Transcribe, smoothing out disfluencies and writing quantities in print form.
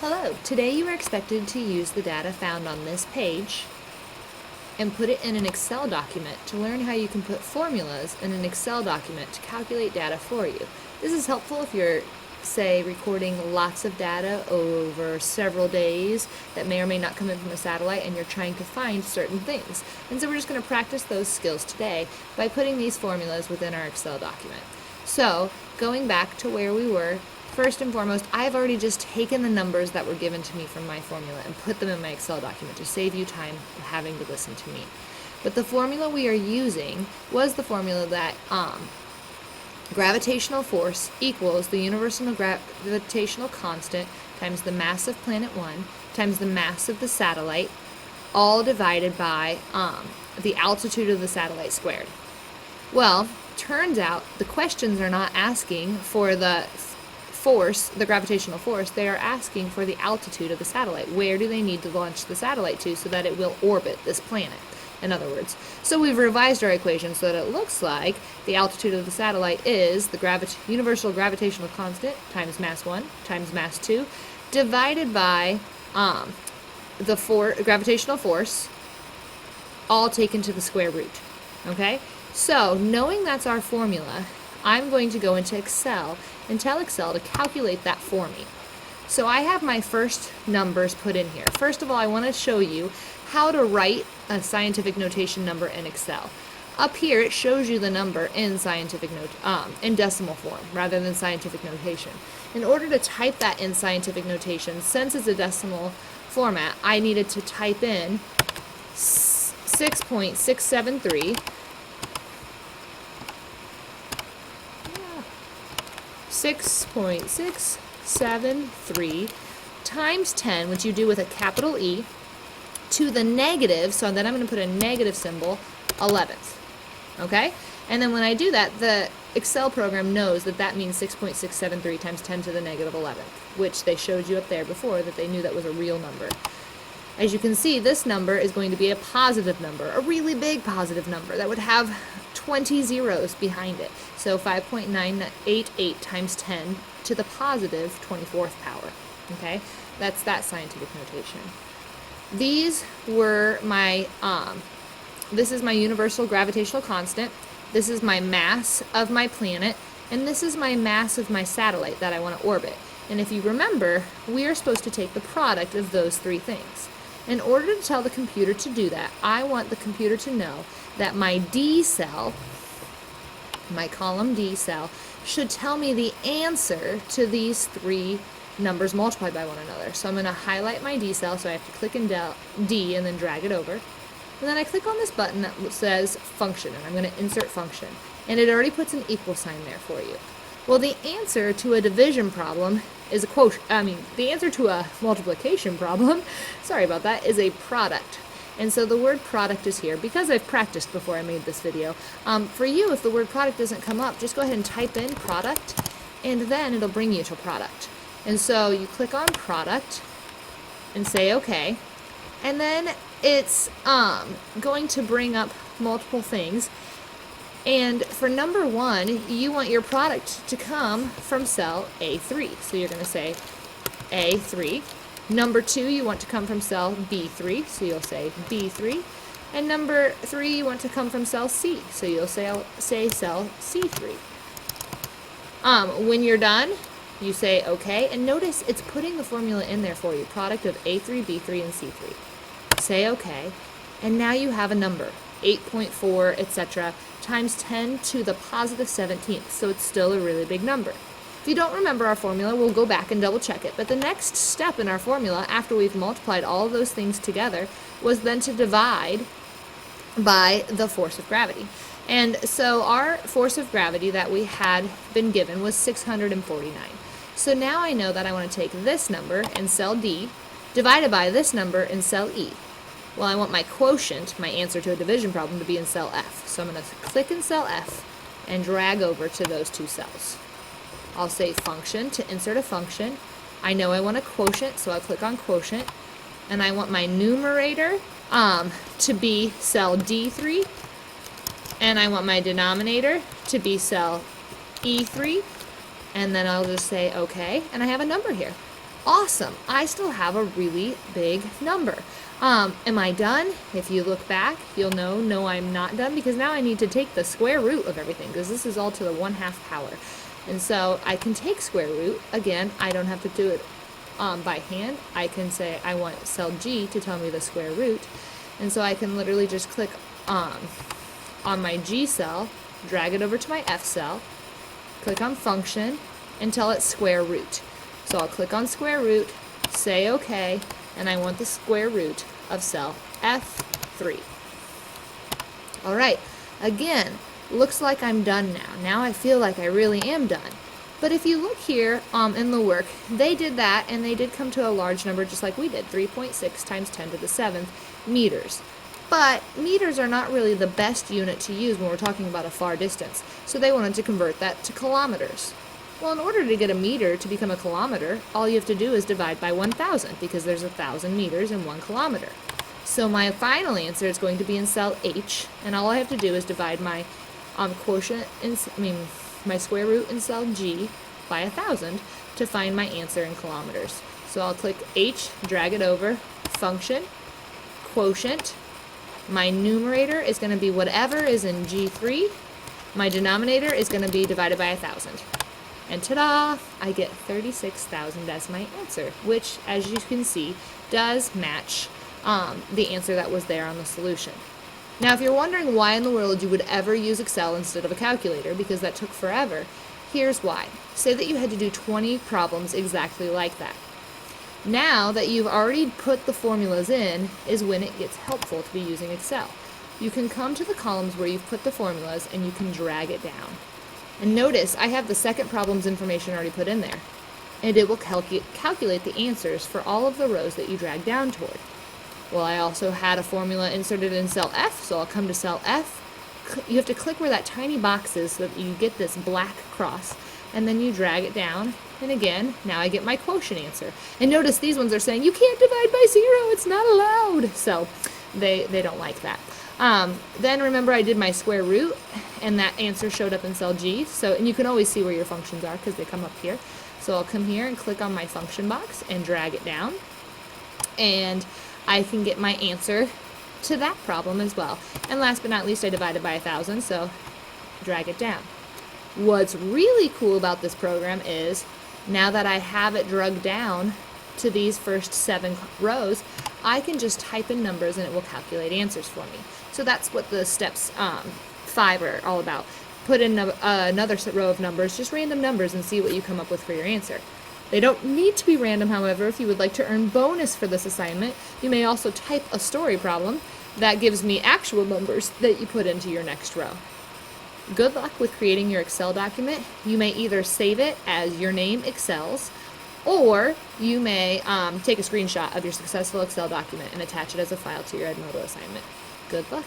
Hello, today you are expected to use the data found on this page and put it in an Excel document to learn how you can put formulas in an Excel document to calculate data for you. This is helpful if you're, say, recording lots of data over several days that may or may not come in from a satellite and you're trying to find certain things. And so we're just going to practice those skills today by putting these formulas within our Excel document. So, going back to where we were, first and foremost, I've already just taken the numbers that were given to me from my formula and put them in my Excel document to save you time having to listen to me. But the formula we are using was the formula that gravitational force equals the universal gravitational constant times the mass of planet 1 times the mass of the satellite, all divided by the altitude of the satellite squared. Well, turns out the questions are not asking for the force, the gravitational force. They are asking for the altitude of the satellite. Where do they need to launch the satellite to so that it will orbit this planet, in other words. So we've revised our equation so that it looks like the altitude of the satellite is the universal gravitational constant times mass 1 times mass 2 divided by the gravitational force, all taken to the square root. Okay? So, knowing that's our formula, I'm going to go into Excel and tell Excel to calculate that for me. So I have my first numbers put in here. First of all, I want to show you how to write a scientific notation number in Excel. Up here, it shows you the number in in decimal form rather than scientific notation. In order to type that in scientific notation, since it's a decimal format, I needed to type in 6.673 6.673 times 10, which you do with a capital E, to the negative, so then I'm going to put a negative symbol, 11th. Okay? And then when I do that, the Excel program knows that that means 6.673 times 10 to the negative 11th, which they showed you up there before that they knew that was a real number. As you can see, this number is going to be a positive number, a really big positive number that would have 20 zeros behind it. So 5.988 times 10 to the positive 24th power. Okay? That's that scientific notation. These were my, this is my universal gravitational constant, this is my mass of my planet, and this is my mass of my satellite that I want to orbit. And if you remember, we are supposed to take the product of those three things. In order to tell the computer to do that, I want the computer to know that my D cell, my column D cell, should tell me the answer to these three numbers multiplied by one another. So I'm going to highlight my D cell, so I have to click in D and then drag it over. And then I click on this button that says function, and I'm going to insert function. And it already puts an equal sign there for you. Well, the answer to a division problem is the answer to a multiplication problem, sorry about that, is a product. And so the word product is here because I've practiced before I made this video. For you, if the word product doesn't come up, just go ahead and type in product, and then it'll bring you to product. And so you click on product and say OK, and then it's going to bring up multiple things. And for number 1, you want your product to come from cell A3. So you're going to say A3. Number 2, you want to come from cell B3. So you'll say B3. And number 3, you want to come from cell C. So you'll say cell C3. When you're done, you say OK. And notice it's putting the formula in there for you. Product of A3, B3, and C3. Say OK. And now you have a number. 8.4, etc., times 10 to the positive 17th, so it's still a really big number. If you don't remember our formula, we'll go back and double check it, but the next step in our formula, after we've multiplied all of those things together, was then to divide by the force of gravity. And so our force of gravity that we had been given was 649. So now I know that I want to take this number in cell D, divided by this number in cell E. Well, I want my quotient, my answer to a division problem, to be in cell F. So I'm going to click in cell F and drag over to those two cells. I'll say function to insert a function. I know I want a quotient, so I'll click on quotient. And I want my numerator to be cell D3. And I want my denominator to be cell E3. And then I'll just say OK. And I have a number here. Awesome. I still have a really big number. Am I done? If you look back, you'll know, no, I'm not done, because now I need to take the square root of everything, because this is all to the 1/2 power. And so I can take square root. Again, I don't have to do it by hand. I can say I want cell G to tell me the square root. And so I can literally just click on my G cell, drag it over to my F cell, click on function, and tell it square root. So I'll click on square root, say OK, and I want the square root of cell F3. All right, again, looks like I'm done now. Now I feel like I really am done. But if you look here in the work, they did that, and they did come to a large number just like we did, 3.6 times 10 to the 7th meters. But meters are not really the best unit to use when we're talking about a far distance, so they wanted to convert that to kilometers. Well, in order to get a meter to become a kilometer, all you have to do is divide by 1,000, because there's 1,000 meters in 1 kilometer. So my final answer is going to be in cell H, and all I have to do is divide my quotient, my square root in cell G by 1,000 to find my answer in kilometers. So I'll click H, drag it over, function, quotient. My numerator is going to be whatever is in G3. My denominator is going to be divided by 1,000. And ta-da! I get 36,000 as my answer, which, as you can see, does match the answer that was there on the solution. Now, if you're wondering why in the world you would ever use Excel instead of a calculator, because that took forever, here's why. Say that you had to do 20 problems exactly like that. Now that you've already put the formulas in is when it gets helpful to be using Excel. You can come to the columns where you've put the formulas and you can drag it down. And notice I have the second problem's information already put in there. And it will calculate the answers for all of the rows that you drag down toward. Well, I also had a formula inserted in cell F, so I'll come to cell F. You have to click where that tiny box is so that you get this black cross, and then you drag it down, and again, now I get my quotient answer. And notice these ones are saying, you can't divide by 0, it's not allowed. So they don't like that. Then remember I did my square root, and that answer showed up in cell G, and you can always see where your functions are because they come up here. So I'll come here and click on my function box and drag it down, and I can get my answer to that problem as well. And last but not least, I divided by 1,000, so drag it down. What's really cool about this program is, now that I have it drugged down to these first 7 rows, I can just type in numbers and it will calculate answers for me. So that's what the steps 5 are all about. Put in another row of numbers, just random numbers, and see what you come up with for your answer. They don't need to be random, however. If you would like to earn bonus for this assignment, you may also type a story problem that gives me actual numbers that you put into your next row. Good luck with creating your Excel document. You may either save it as your name Excels, or you may take a screenshot of your successful Excel document and attach it as a file to your Edmodo assignment. Good luck.